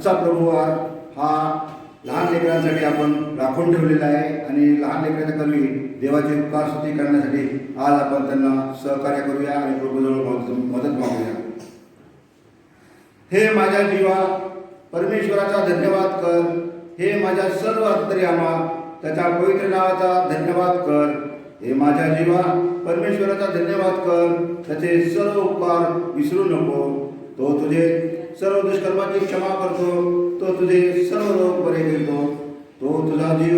आजचा प्रभुवार हा लहान लेकरांसाठी आपण राखून ठेवलेला आहे आणि लहान लेकरांच्या करवी देवाची उपकार स्तुती करण्यासाठी आज आपण त्यांना सहकार्य करूया आणि प्रभूजवळ मदत मागूया. हे माझ्या जीवा परमेश्वराचा धन्यवाद कर. हे माझ्या सर्व अंतर्यामा त्याच्या पवित्र नावाचा धन्यवाद कर. हे माझ्या जीवा परमेश्वराचा धन्यवाद कर. त्याचे सर्व उपकार विसरू नको. तो तुझे सर्व दुष्कर्माची क्षमा करतो. तो तुझे सर्व रोग बरे करतो. तो तुझा जीव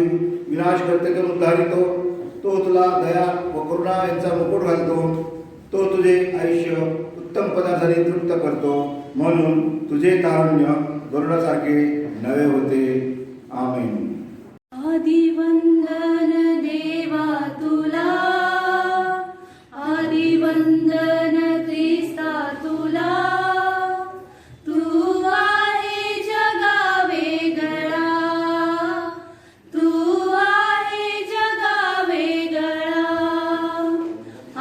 विनाश करतेतून उद्धारितो. तो तुला दया व करुणा यांचा मुकुट घालतो. तो तुझे आयुष्य उत्तम पदार्थाने तृप्त करतो. म्हणून तुझे तारुण्य गरुडासारखे नवे होते. आमेन. आदिवंदन देवा तुला, आदिवंदन ख्रिस्ता तुला. तू आहे जगा वेगळा, तू आहे जगा वेगळा.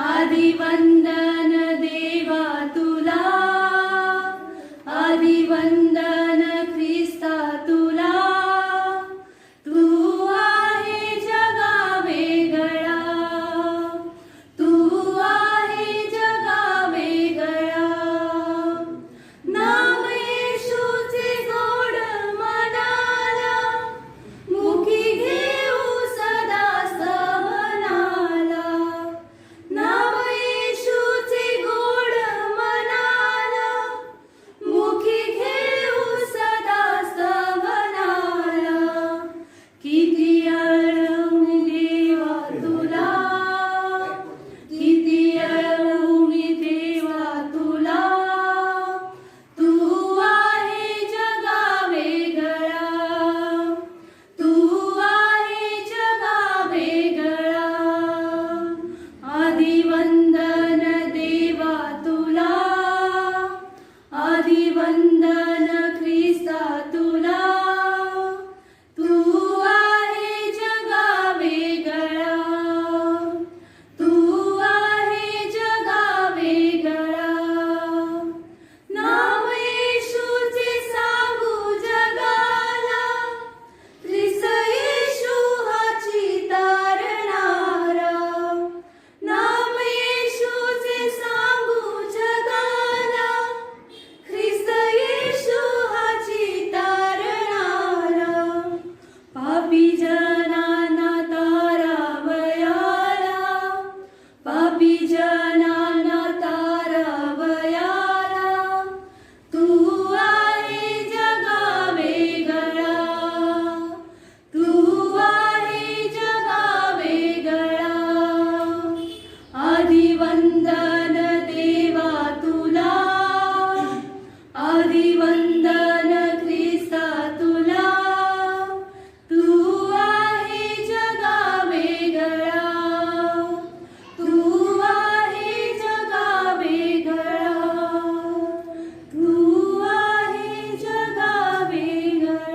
आदिवंदन देवा तुला, आदिवंदन ख्रिस्ता तुला. तू आहे जगा वेगळा, तू आहे जगा वेगळा. नाम येशूचे गोड मनाला, मुखी घेऊ सदा सवनाला. नाम येशूचे गोड मनाला, मुखी घेऊ सदा सवनाला. किती अळवू देवा तुला, किती अळवू देवा तुला. तू आहे जगा वेगळा, तू आहे जगा वेगळा. आदिवंदन देवा तुला, आदिवंदन ख्रिस्ता तुला. तू आहे जगा वेगळा, तू आहे जगा वेगळा. नाम येशूचे सांगू जगाला, ख्रिस्त येशू हाची तारणारा. नाम येशूचे सांगू जगाला, ख्रिस्त येशू हाची तारणारा. पापी जनांना तारावयाला, पापी जनांना तारावयाला. तू आहे जगा वेगळा, तू आहे जगा वेगळा. आदिवंदन देवा तुला, आदिवंदन ख्रिस्ता तुला. तू आहे जगा वेगळा, तू आहे जगा वेगळा. तू आहे जगा वेगळा.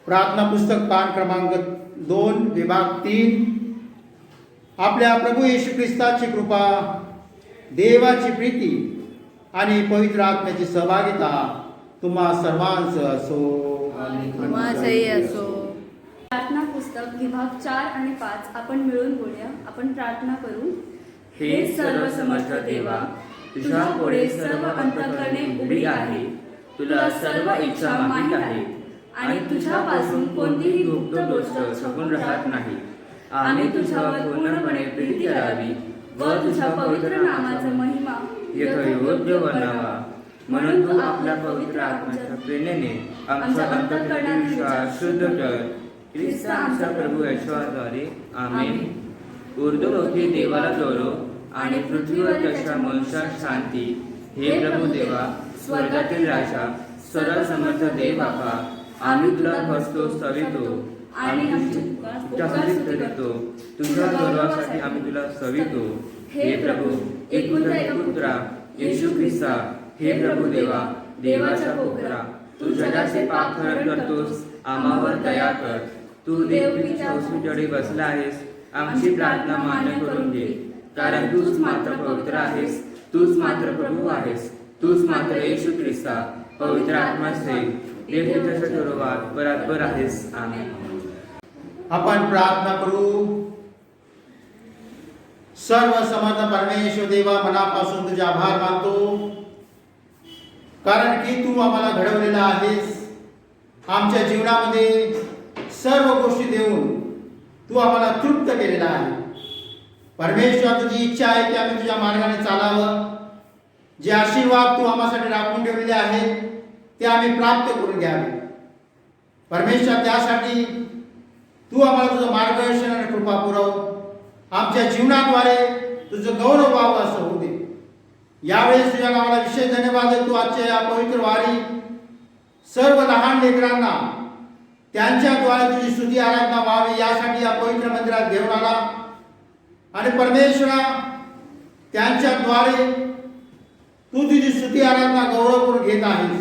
प्रार्थना पुस्तक पान क्रमांक 2 विभाग 3. आपल्या प्रभू येशू ख्रिस्ताची कृपा, देवाची प्रीती आणि पवित्र आत्म्याची सहभागिता तुम्हा सर्वांचं असो आणि तुम्हाचंही असो. प्रार्थना पुस्तक विभाग 4 आणि 5 आपण मिळून बोलूया. आपण प्रार्थना करू. हे सर्वसमर्थ देवा, तुझ्या पुढे सर्व अंतःकरणे उघडी आहे. तुला सर्व इच्छा माहीत आहे आणि तुझ्यापासून कोणतीही गुप्त गोष्ट छपून राहत नाही. आम्ही तुझ्यावर पूर्णपणे प्रीती करावी व तुझ्या पवित्र नामाचा महिमा यथायोग्य बनावा. म्हणून तू आपल्या पवित्र आत्म्याच्या प्रेरणेने आमच्या अंतःकरणातील विश्वास शुद्ध कर. ख्रिस्त आमच्या प्रभू येशूद्वारे. आमेन. ऊर्ध्वलोकी देवाला गौरव आणि पृथ्वीवर त्याच्या मनुष्यात शांती. हे प्रभू देवा, स्वर्गातील राजा, सर्व समर्थ देव बापा, आम्ही तुला भजतो, स्तवितो आणि तुझ्यासाठी करीतो. तुझ्या गौरवासाठी आम्ही तुला स्तवितो. हे प्रभू, एकुलता एक पुत्रा येशू ख्रिस्ता, हे प्रभू देवा, देवाचा पोकरा, तू जगाचे पाप हरण करतोस, आम्हावर दया कर. तू देवकीच्या वस्तूजडे बसला आहेस. आमची प्रार्थना मान्य करून घे, कारण तूच मात्र पवित्र आहेस, तूच मात्र प्रभू आहेस, तूच मात्र येशू ख्रिस्त ख्रिस्ता पवित्र आत्मा से देव तुझ्या सर्वात बराबर आहेस. आमेन. आपण प्रार्थना करू. सर्व समर्थ परमेश्वर देवा, मनापासून तुझे आभार मानतो, कारण की तू आम्हाला घडवलेला आहेस. आमच्या जीवनामध्ये सर्व गोष्टी देऊन तू आम्हाला तृप्त केलेला आहे. परमेश्वर, तुझी इच्छा आहे की आम्ही तुझ्या मार्गाने चालावं. जे आशीर्वाद तू आम्हासाठी राखून ठेवलेले आहेत ते आम्ही प्राप्त करून घ्यावे. परमेश्वर, त्यासाठी तू आम्हाला तुझं मार्गदर्शन आणि कृपा पुरव. आमच्या जीवनाद्वारे तुझं गौरव व्हावं असं होऊ दे. यावेळेस तुझ्या नावाला विशेष धन्यवाद देतो. आजच्या या पवित्र वारी सर्व लहान लेकरांना त्यांच्याद्वारे तुझी स्तुती आराधना व्हावी यासाठी या पवित्र मंदिरात घेऊन आला. आणि परमेश्वरा, त्यांच्याद्वारे तू तुझी स्तुती आराधना गौरव करून घेत आहेस.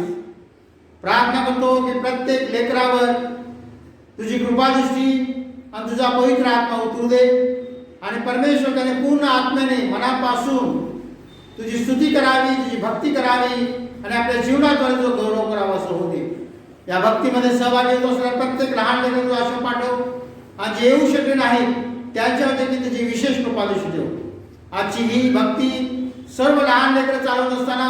प्रार्थना करतो की प्रत्येक लेकरावर तुझी कृपादृष्टी आणि तुझा पवित्र आत्मा उतरू दे. आणि परमेश्वर, त्याने पूर्ण आत्म्याने मनापासून तुझी स्तुती करावी, तुझी भक्ती करावी आणि आपल्या जीवनाद्वारे तुझं गौरव करावा असं होते. या भक्तीमध्ये सहभागी होत असणाऱ्या प्रत्येक लहान लेकरांना तू आशीर्वाद पाठव. आणि जे येऊ शकले नाहीत त्यांच्यावर देखील तुझी विशेष कृपादृष्टी ठेव. आजची ही भक्ती सर्व लहान लेकरं चालवत असताना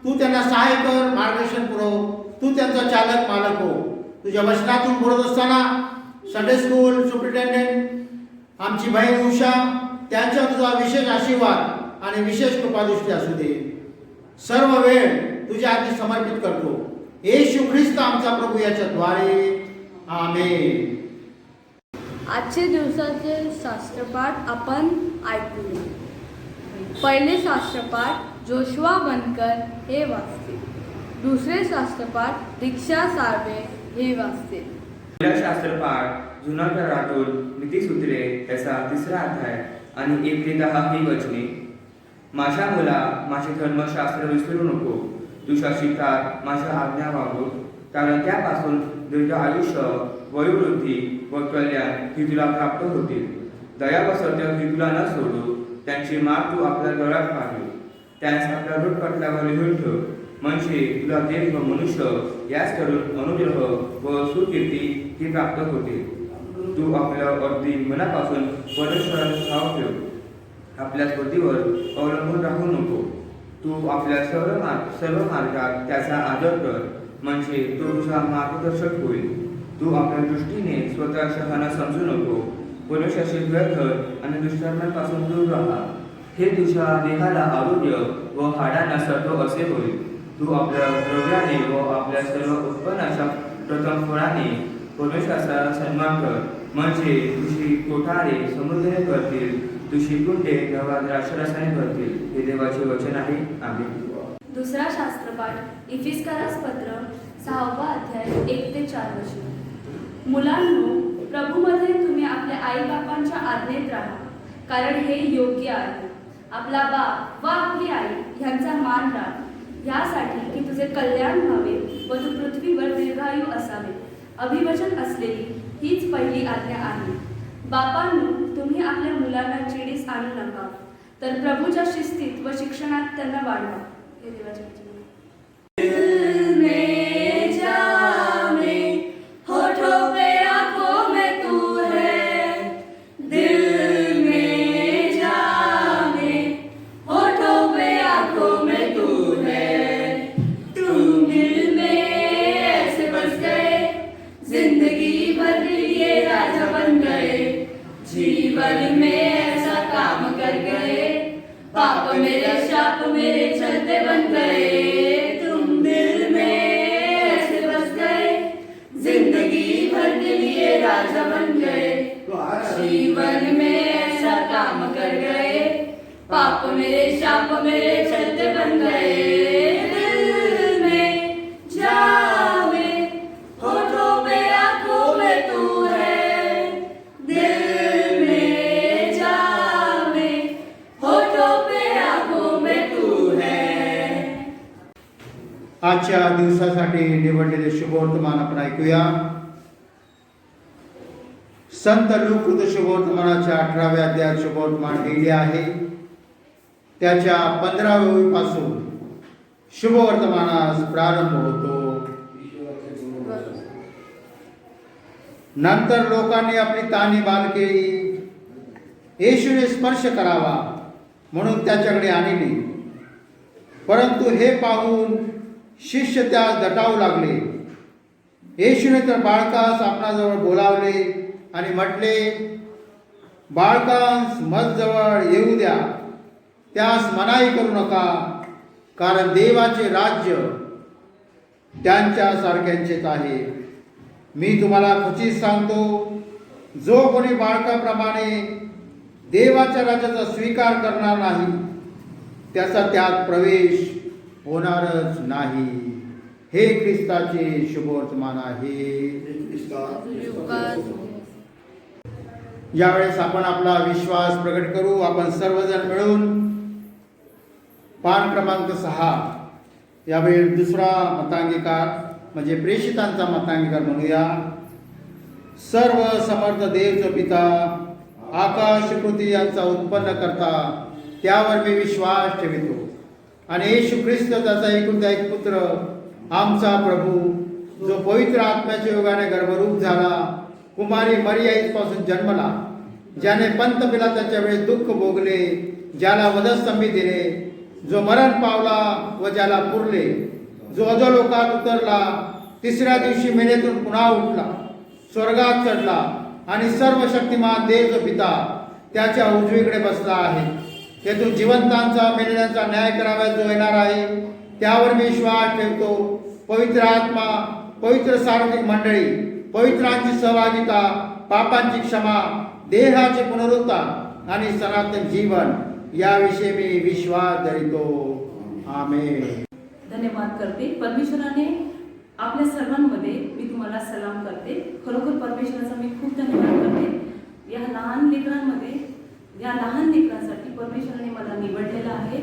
तू त्यांना सहाय्य कर, मार्गदर्शन पुरव. तू त्यांचा चालक मालक हो. तुझ्या वचनातून बोलत असताना संडे स्कूल सुपरिटेंडेंट आमची बहीण उषा, त्यांच्यावर तुझा विशेष आशीर्वाद आणि विशेष कृपादृष्टी असू दे. सर्व वेळ तुझ्या हाती समर्पित करतो. येशू ख्रिस्त आमचा प्रभू याच्याद्वारे. आमेन. आजचे दिवसाचे शास्त्रपाठ आपण ऐकूया. पहिले शास्त्रपाठ जोशुआ बनकर हे वाचतील. दुसरे शास्त्रपाठ दीक्षा साळवे हे वाचतील. पहिला शास्त्रपाठ जुना करारातून नीतिसूत्रे याचा 3रा अध्याय आणि 1 ते 10 ही वचने. माझ्या मुला, माझे धर्मशास्त्र विसरू नको. तुझ्या शिकात माझ्या आज्ञा वागव, कारण त्यापासून दीर्घ आयुष्य, वयोवृद्धी व कल्याण ही तुला प्राप्त होतील. दया व सत्य ही तुला न सोडू. त्यांची माग तू आपल्या गळ्यात पाहिल. त्यांस आपल्या हृदयपटलावर लिहून ठेव, म्हणजे तुला देव व मनुष्य याच करून अनुग्रह व सुकीर्ती ही प्राप्त होतील. तू आपल्या अगदी मनापासून परमेश्वराचा भाव ठेव. आपल्या स्मृतीवर अवलंबून राहू नको. तू आपल्या सर्व मार्गात त्याचा आदर कर, म्हणजे तो तुझा मार्गदर्शक होईल. तू आपल्या दृष्टीने स्वतः शहाणा समजू नको. मनुष्याशी द्वेष धर आणि दुष्कर्मांपासून दूर राहा. हे तुझ्या देहाला आरोग्य व हाडांना सत्व असे होईल. तू आपल्या द्रव्याने व आपल्या सर्व उत्पन्नाच्या प्रथम फळाने परमेश्वराचा सन्मान कर, म्हणजे तुझी कोठारे समृद्धीने करतील, तुझी कुंडे नव्या द्राक्षरसाने भरतील. हे देवाचे वचन आहे. आमेन. दुसरा शास्त्रपाठ इफिस्कारास पत्र 6वा अध्याय 1 ते 4 वचने. मुलांनो, प्रभूमध्ये तुम्ही आपल्या आईबापांच्या आज्ञेत राहा, कारण हे योग्य आहे. आपला बाप व आपली आई ह्यांचा मान राख, ह्यासाठी की तुझे कल्याण व्हावे व तू पृथ्वीवर दीर्घायू असावे. अभिवचन असलेली हीच पहिली आज्ञा आहे. बापांनो, तुम्ही आपल्या मुलांना चिडीस आणू नका, तर प्रभूच्या शिस्तीत व शिक्षणात त्यांना वाढवा. हे देवाचे वचन. जीवन में ऐसा काम कर गए, पाप मेरे शाप मेरे चलते बन गए. तुम दिल में ऐसे बस गए, जिंदगी भर के लिए राजा बन गए. जीवन में ऐसा काम कर गए, पाप मेरे शाप मेरे चलते बन गए. दिल में जावे, होठों पे आंखों में तू है. आजच्या दिवसासाठी निवडलेले शुभवर्तमान आपण ऐकूया. संत लूक शुभवर्तमानाच्या 18व्या अध्यायात शुभवर्तमान लिहिले आहे. त्याच्या 15व्या ओळीपासून शुभवर्तमानास प्रारंभ होतो. नंतर लोकांनी आपली ताणी बालकेळी येशूने स्पर्श करावा म्हणून त्याच्याकडे आणली. परंतु हे पाहून शिष्य त्यास दटावू लागले. येशूने तर बाळकास आपणाजवळ बोलावले आणि म्हटले, बाळकास मजजवळ येऊ द्या, त्यास मनाई करू नका, कारण देवाचे राज्य त्यांच्या सारख्यांचेच आहे. मी तुम्हाला खचित सांगतो, जो कोणी बाळकाप्रमाणे देवाच्या राज्याचा स्वीकार करणार नाही त्याचा त्यात प्रवेश होणारच नाही. हे ख्रिस्ताचे शुभवर्तमान आहे. यावेळेस आपण आपला विश्वास प्रकट करू. आपण सर्वजण मिळून पान क्रमांक 6 यावेळी दुसरा मतांगीकार म्हणजे प्रेषितांचा मतांगीकार म्हणूया. सर्व समर्थ देवचा पिता, आकाश पृथ्वी यांचा उत्पन्न करता, त्यावर मी विश्वास ठेवितो आणि येशू ख्रिस्त त्याचा एकुलता एक पुत्र, आमचा प्रभू, जो पवित्र आत्म्याच्या योगाने गर्भरूप झाला, कुमारी मरियाईपासून जन्मला, ज्याने पंत पिलाताच्या वेळेस दुःख भोगले, ज्याला वधस्तंभी दिले, जो मरण पावला व ज्याला पुरले, जो अधोलोकात उतरला, तिसऱ्या दिवशी मेलेतून पुन्हा उठला, स्वर्गात चढला आणि सर्व शक्तिमान देव पिता त्याच्या उजवीकडे बसला आहे. तेथून जिवंतांचा मेलेल्यांचा न्याय करावा जो येणार आहे, त्यावर मी विश्वास ठेवतो. पवित्र आत्मा, पवित्र सार्वत्रिक मंडळी, पवित्रांची सहभागिता, पापांची क्षमा, देहाचे पुनरुत्थान आणि सनातन जीवन याविषयी मी विश्वास धरितो. आमेन. धन्यवाद करते. परमेश्वराने आपल्या सर्वांमध्ये मी तुम्हाला सलाम करते. खरोखर परमेश्वराचा मी खूप धन्यवाद करते. या लहान लेकरांसाठी परमेश्वराने मला निवडलेलं आहे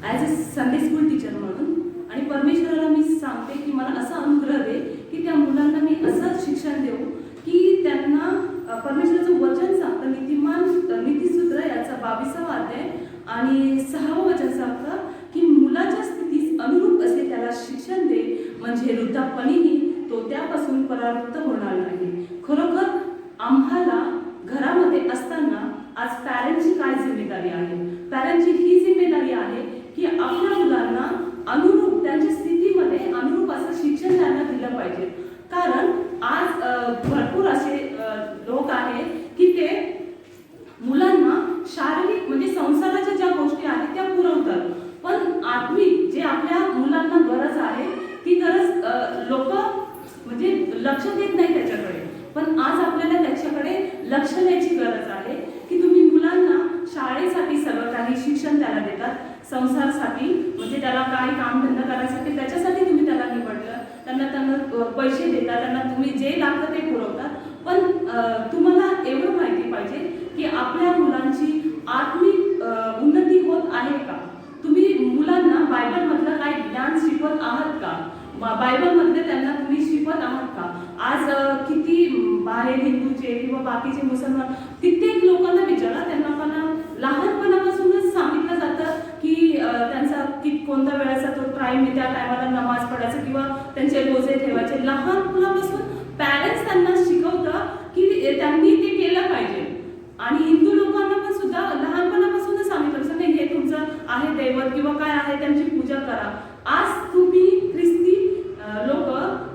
as a Sunday school teacher म्हणून. आणि परमेश्वराला मी सांगते की मला असा अनुग्रह दे की त्या मुलांना मी असं शिक्षण देऊ की त्यांना परमेश्वराचं वचन सांगतं. नीतिसूत्र याचा 22वा अध्याय आणि 6वं वचन सांगतं की मुलाच्या स्थितीस अनुरूप असे त्याला शिक्षण दे, म्हणजे वृद्धापणीही तो त्यापासून परावृत्त होणार नाही. खरोखर आम्हाला घरामध्ये असताना आज पॅरेंटची काय जिम्मेदारी आहे? पॅरेंटची ही जिम्मेदारी आहे की आपल्या मुलांना अनुरूप त्यांच्या स्थितीमध्ये अनुरूप असं शिक्षण त्यांना दिलं पाहिजे. कारण आज भरपूर असे लोक आहेत की ते मुलांना शारीरिक म्हणजे संसाराच्या ज्या गोष्टी आहेत त्या पुरवतात, पण आत्मिक जे आपल्या मुलांना गरज आहे ती गरज लोक म्हणजे लक्ष देत नाही त्याच्याकडे. पण आज आपल्याला त्याच्याकडे लक्ष द्यायची गरज आहे की तुम्ही मुलांना शाळेसाठी सर्व काही शिक्षण त्याला देतात, संसारासाठी म्हणजे त्याला काय कामधंदा करायसाठी त्याच्यासाठी तुम्ही त्याला निवडलं, त्यांना पैसे देता, त्यांना तुम्ही जे लागतं ते पुरवतात. पण तुम्हाला एवढं माहिती पाहिजे की आपल्या मुलांची आत्मिक उन्नती होत आहे का? तुम्ही मुलांना बायबलमधलं काय ज्ञान शिकवत आहात का? बायबलमधले त्यांना तुम्ही शिकवत आहात का? आज किती बाहेर हिंदूचे किंवा बाकीचे मुसलमान कित्येक लोकांना विचारा, त्यांना पण लहानपणापासूनच सांगितलं जातं की त्यांचा कोणत्या वेळेचा तो टाइम आहे, त्या टायमाला नमाज पडायचं किंवा त्यांचे रोजे ठेवायचे. लहानपणापासून पॅरेंट्स त्यांना शिकवतं की त्यांनी ते केलं पाहिजे. आणि हिंदू लोकांना पण सुद्धा लहानपणापासूनच सांगितलं नाही हे तुमचं आहे दैवत किंवा काय आहे त्यांची पूजा करा. आज तुम्ही ख्रिस्ती लोक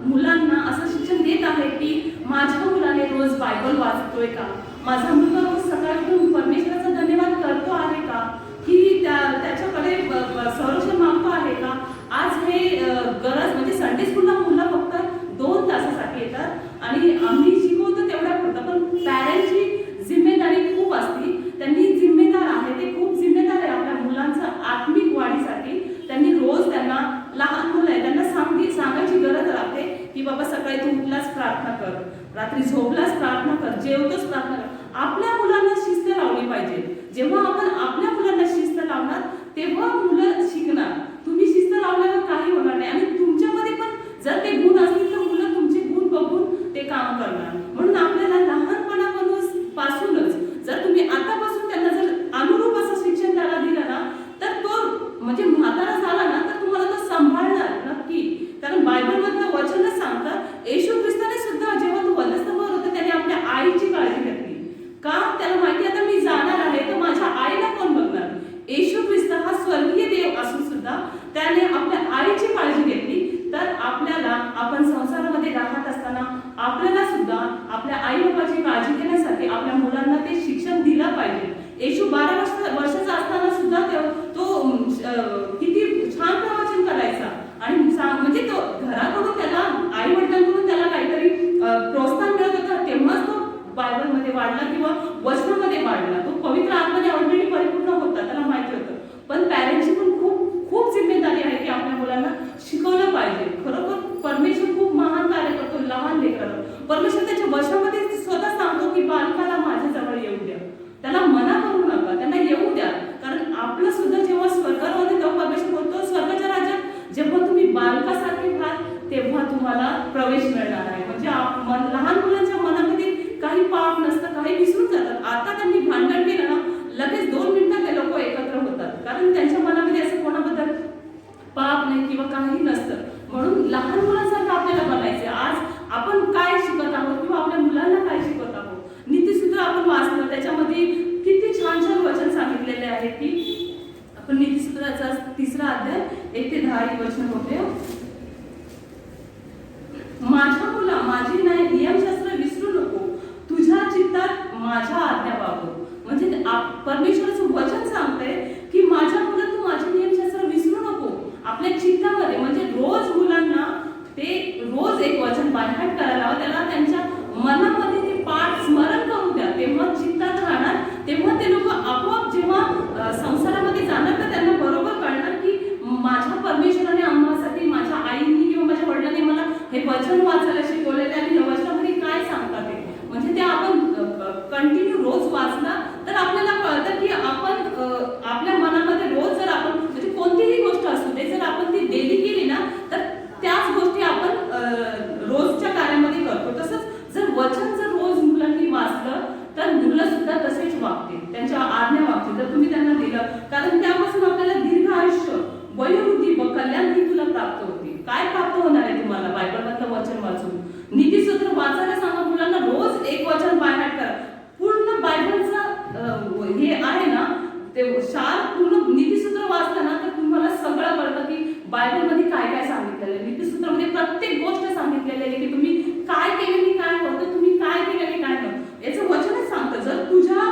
मुलांना असं शिक्षण देत आहे की माझ्या मुलाने रोज बायबल वाचतोय का? माझा मुलगा रोज सकाळी उठून परमेश्वराचा धन्यवाद करतो आहे का? की त्याच्याकडे संरक्षण मागतो आहे का? आज हे गरज म्हणजे संडे स्कूलला मुलं फक्त 2 तासासाठी येतात आणि आम्ही शिकवतो तेवढ्या पुरतं, पण पॅरेंटची जिम्मेदारी खूप असते. त्यांनी जिम्मेदार आहे, ते खूप जिम्मेदार आहे आपल्या मुलांचं आत्मिक वाढीसाठी. त्यांनी रोज त्यांना लहान मुलं आहे त्यांना सांगायची गरज लागते की बाबा सकाळी तू उठलाच प्रार्थना कर, रात्री झोपलाच प्रार्थना कर, जेवतोच प्रार्थना कर. आपल्या मुलांना शिस्त लावली पाहिजे. जेव्हा आपण आपल्या मुलांना शिस्त लावणार तेव्हा मुलं शिकणार. तुम्ही शिस्त लावल्यावर काही होणार नाही आणि तुमच्यामध्ये पण जर ते गुण असतील तर मुलं तुमचे गुण बघून ते काम करणार. म्हणून आपल्याला लहानपणापासूनच जर तुम्ही आतापासून त्यांना जर अनुरूप असं शिक्षण त्याला दिलं ना तर तो म्हणजे म्हातारा झाला ना तर तुम्हाला तो सांभाळ म्हणजे तो घराकडून त्याला आई वडिलांकडून त्याला काहीतरी प्रोत्साहन मिळत होतं, तेव्हाच तो बायबलमध्ये वाढला किंवा वचनामध्ये वाढला. तो पवित्र आत्म्याने ऑलरेडी परिपूर्ण होता, त्याला माहिती होतं. पण पॅरेंटची पण खूप खूप जिम्मेदारी आहे की आपल्या मुलांना शिकवलं पाहिजे. खरोखर परमेश्वर खूप महान कार्य करतो लहान लेकराला. परमेश्वर त्याच्या वचनामध्ये स्वतः सांगतो की बालकाला माझ्याजवळ येऊ द्या, त्याला मना करू नका, त्यांना येऊ द्या. कारण आपलं सुद्धा जेव्हा स्वर्गावर होते तेव्हा परमेश्वर बोलतो स्वर्गाच्या राज्यात जेव्हा तुम्ही बालकासारखे व्हाल तेव्हा तुम्हाला प्रवेश मिळणार आहे. म्हणजे लहान मुलांच्या मनामध्ये काही पाप नसतं, काही विसरून जातात. आता त्यांनी भांडण केलं ना लगेच 2 मिनिटात ते लोक एकत्र होतात, कारण त्यांच्या मनामध्ये असं कोणाबद्दल पाप नाही किंवा काही नसतं. म्हणून लहान मुलांसारखं आपल्याला बनायचं. आज आपण काय शिकत आहोत किंवा आपल्या मुलांना काय शिकवत आहोत. नीतिसूत्र आपण वाचलं, त्याच्यामध्ये किती छान छान वचन सांगितलेले आहे की आपण नीतिसूत्राचा 3रा अध्याय 1 ते 10 ही वचन होते. माझ्या मुला माझी नियमशास्त्र विसरू नको, तुझ्या चित्तात माझ्या आज्ञा वागव. म्हणजे परमेश्वराचं वचन सांगतंय की माझ्या मुला तू माझे नियमशास्त्र विसरू नको आपल्या चित्तामध्ये. म्हणजे रोज मुलांना ते रोज एक वचन बायहाट करायला हवं, त्याला त्यांच्या मनामध्ये ते पाठ स्मरण करू द्या, तेव्हा चित्तात राहणार. तेव्हा ते लोक आपोआप जेव्हा संसारामध्ये जाणार तर त्यांना बरोबर कळणार की माझ्या परमेश्वराने आम्हासाठी, माझ्या आईनी किंवा माझ्या वडिलांनी मला हे वचन वाचायला शिकवलेले आणि या वचनामध्ये काय सांगतात ते. म्हणजे ते आपण कंटिन्यू रोज वाचला तर आपल्याला कळतं की आपण आपल्या मनामध्ये रोज जर आपण म्हणजे कोणतीही गोष्ट असू दे जर आपण ती डेली केली ना तर त्याच गोष्टी आपण रोजच्या कार्यामध्ये करतो. तसंच जर वचन जर रोज मुलांनी वाचलं तर मुलं सुद्धा तसेच वागतील, त्यांच्या आज्ञा वागतील जर तुम्ही त्यांना दिलं. कारण त्यापासून आपल्याला दीर्घ आयुष्य, वयोवृद्धी व कल्याण ही तुला प्राप्त होती. काय प्राप्त होणार आहे तुम्हाला बायबलमधलं वचन वाचून? नीतिसूत्र वाचायला सांगा मुलांना, रोज एक वचन बायहाट करा. पूर्ण बायबलचं हे आहे ना ते पूर्ण नीतिसूत्र वाचलं ना तर तुम्हाला सगळं कळतं की बायबलमध्ये काय काय सांगितलेलं आहे. नीतिसूत्रामध्ये प्रत्येक गोष्ट सांगितलेली आहे की तुम्ही काय केलेली काय होतं, तुम्ही काय केलेली काय नव्हतं. याचं वचनच सांगतं जर तुझ्या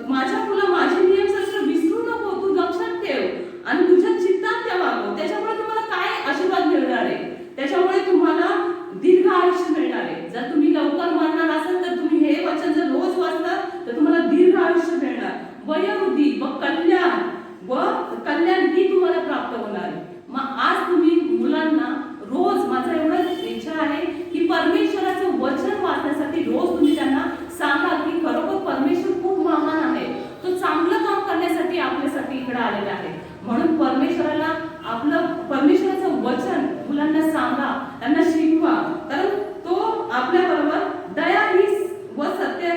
माझ्या मुला माझे नियमशास्त्र विसरू नको, तू लक्षात ठेव आणि तुझ्या चित्तात त्या वागव. त्याच्यामुळे तुम्हाला काय आशीर्वाद मिळणार आहे, त्याच्यामुळे तुम्हाला दीर्घ आयुष्य मिळणार आहे. जर तुम्ही लवकर मरणार असाल तर तुम्ही हे वचन जर रोज वाचलं तर तुम्हाला दीर्घ आयुष्य मिळणार, वयोवृद्धी व कल्याण ही तुम्हाला प्राप्त होणार आहे. मग आज तुम्ही मुलांना रोज, माझा एवढंच इच्छा आहे की परमेश्वराचं वचन वाचण्यासाठी रोज तुम्ही त्यांना सांगा की खरोखर परमेश्वर खूप महान आहे, तो चांगलं काम करण्यासाठी आपल्यासाठी इकडे आलेला आहे. म्हणून परमेश्वराला आपलं परमेश्वराचं वचन मुलांना सांगा, त्यांना शिकवा. कारण तो आपल्या बरोबर दया ही व सत्य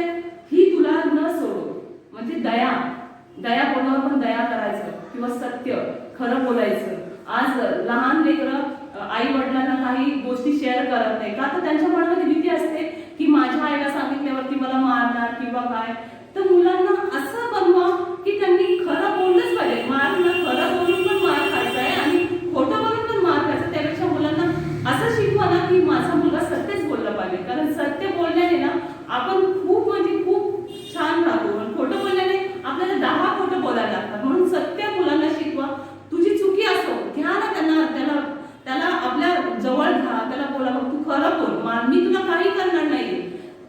ही तुला न सोडो. म्हणजे दया कोणावर पण दया करायचं किंवा सत्य खरं बोलायचं. आज लहान लेकरं आई वडिलांना काही गोष्टी शेअर करत नाही का तर त्यांच्या मनामध्ये भीती असते की माझ्या आईला सांगितल्यावरती मला मारणार किंवा काय. तर मुलांना असं बनवा की त्यांनी खरं बोललंच पाहिजे. मारला खरं बोलून पण मार खायचा आहे आणि खोटं बोलून पण मार खायचा. त्यापेक्षा मुलांना असं शिकवा ना की माझा मुलगा सत्यच बोललं पाहिजे. कारण सत्य बोलण्याने ना आपण खूप म्हणजे खूप छान राहतो आणि खोटं बोलल्याने आपल्याला 10 खोटं बोलायला लागतात. म्हणून सत्य मुलांना शिकवा. तुझी चुकी असो घ्या ना त्याला आपल्या जवळ घ्या, त्याला बोला तू खरं बोल, मी तुला काही करणार नाही.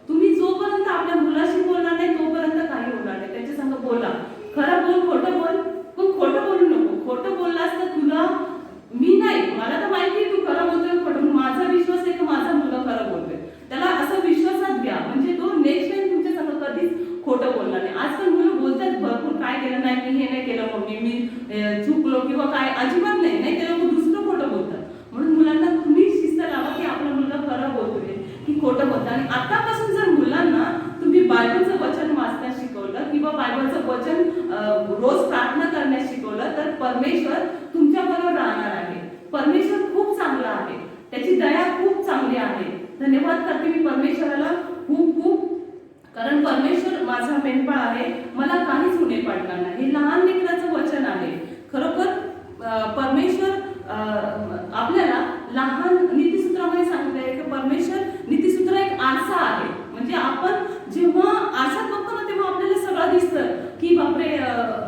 तुम्ही जोपर्यंत आपल्या मुलाशी बोलणार नाही तोपर्यंत काही होणार नाही. त्याच्या संग बोला, खरं बोल, खोटं बोल, पण खोटं बोलू नको. खोटं बोललास तर तुला मी नाही, मला तर माहिती आहे तू खरं बोलतोय खोटं, माझा विश्वास आहे की माझा मुलगा खरं बोलतोय. त्याला असं विश्वासात घ्या म्हणजे तो नेक्स्ट टाइम तुमच्या संग कधीच खोटं बोलणार नाही. आजकाल मुलं बोलतात भरपूर काय केलं नाही, मी हे नाही केलं मम्मी, मी चुकलो किंवा काय, अजिबात नाही ते लोक दुसरं खोटं बोलतात. म्हणून मुलांना तुम्ही शिस्त लावा की आपला मुलगा खरं बोलतोय की खोटं बोलतो. आणि आतापासून जर मुलांना तुम्ही बायबलचं वचन वाचण्यास शिकवलं किंवा बायबलचं वचन रोज प्रार्थना करण्यास शिकवलं तर परमेश्वर तुमच्या बरोबर राहणार आहे. परमेश्वर खूप चांगला आहे, त्याची दया खूप चांगली आहे. धन्यवाद करते मी परमेश्वराला खूप खूप. कारण परमेश्वर माझा मेंढपाळ आहे, मला काहीच उणे पाडणार नाही. हे लहान लेकराचं वचन आहे. खरोखर परमेश्वर आपल्याला लहान नीतिसूत्रामध्ये सांगितलं आहे की परमेश्वर नीतिसूत्र एक आरसा आहे. म्हणजे आपण जेव्हा आरसात बघतो ना तेव्हा आपल्याला सगळं दिसतं की बापरे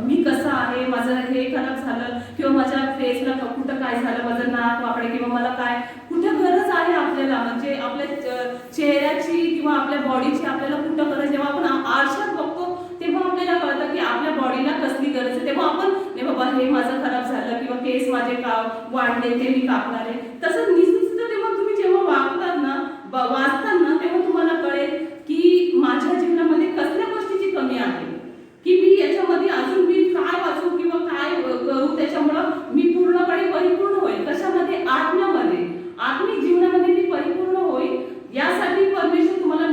मी कसं आहे, माझं हे खराब झालं किंवा माझ्या फेसला कुठं काय झालं, माझं नाक वाकडे किंवा मला काय म्हणजे आपल्या चेहऱ्याची किंवा आपल्या बॉडीची आपल्याला कुठं गरज, जेव्हा आपण आरशात बघतो तेव्हा आपल्याला कळतं की आपल्या बॉडीला कसली गरज आहे. तेव्हा आपण नाही बाबा हे माझं खराब झालं किंवा केस माझे वाढले ते मी कापणार आहे. तसं निश्चित तेव्हा तुम्ही जेव्हा वागतात ना वाचतात ना तेव्हा तुम्हाला कळेल की माझ्या जीवनामध्ये कसल्या गोष्टीची कमी आहे, की मी याच्यामध्ये अजून मी काय वाचू किंवा काय करू त्याच्यामुळं मी पूर्णपणे परिपूर्ण होईल. कशामध्ये? आत्म्यामध्ये, आत्मिक जीवनामध्ये मी परिपूर्ण होईल. यासाठी परमेश्वर तुम्हाला